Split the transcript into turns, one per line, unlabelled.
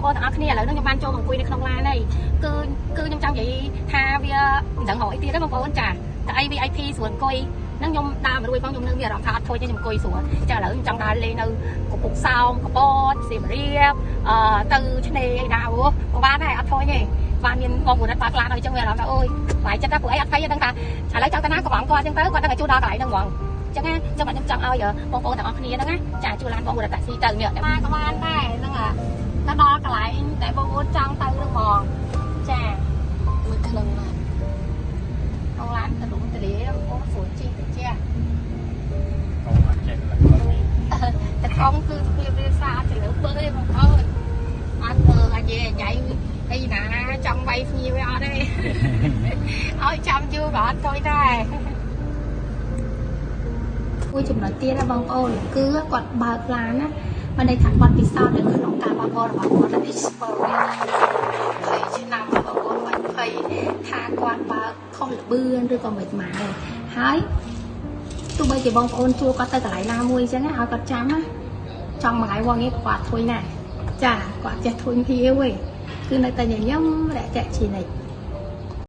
បងទាំងអស់គ្នាឥឡូវនេះខ្ញុំបានចូលមកអង្គុយនៅក្នុងឡានហើយគឺខ្ញុំចង់និយាយថាវាមិនដឹងរកអីទៀតទេបងប្អូនចាតែអី VIP ស្រួលអង្គុយហ្នឹងខ្ញុំដើរមករួយផងខ្ញុំនៅមានអារម្មណ៍ថាអត់ធុញទេខ្ញុំអង្គុយស្រួលចាឥឡូវខ្ញុំចង់ដើរលេងនៅកំពង់សោមកពតសៀមរាបទៅឆ្នេរអីណាអូក៏បានដែរអត់ធុញទេបានមានបងប្អូនបើកឡានឲ្យអញ្ចឹងវាអារម្មណ៍ថាអូយស្បាយចិត្តណាពួកអីអត់ភ័យទេដឹងថាឥឡូវចង់ទៅណាក៏បងគាត់អញ្ចឹងទៅគាត់ដឹងតែជួលដល់កន្លែងហ្នឹងហ្មងចឹងណាខ្ញុំចង់ឲ្យបងប្អូនទាំងអស់គ្នាហ្នឹងណាចាជួលឡានបងប្អូនតាក់ស៊ីទៅនេះបានក៏បានដែរហ្នឹងទៅដល់កន្លែងតែបងប្អូនចង់ទៅហ្នឹងហ្មងចាមើលក្នុងឡានទៅលំទៅលាបងប្អូនស្រួលជីកចាតែកង់គឺវាវាសាទៅលើពើទេបងប្អូនអត់មើលអាយេញ៉ៃអីណាចង់វាយភ្ញៀវវាអត់ទេឲ្យចាំយូរក៏អត់ទៅដែរមួយចំណុចទៀតណាបងប្អូនគឺគាត់បើកឡានណាមិនได้ថាគាត់ពិសោធន៍នៅក្នុងការបើកបររបស់គាត់តែ experience 20ឆ្នាំបងប្អូនមិនភ័យថាគាត់បើកខុសល្បឿនឬក៏មិនម៉ាដែរហើយទោះបីជាបងប្អូនជួលគាត់ទៅកន្លែងណាមួយអញ្ចឹងឲ្យគាត់ចាំណាចង់មួយថ្ងៃវងនេះគាត់ធុញណាចាគាត់ចេះធុញភៀវឯងគឺនៅតែញញឹមរាក់ទាក់ជានិច្ច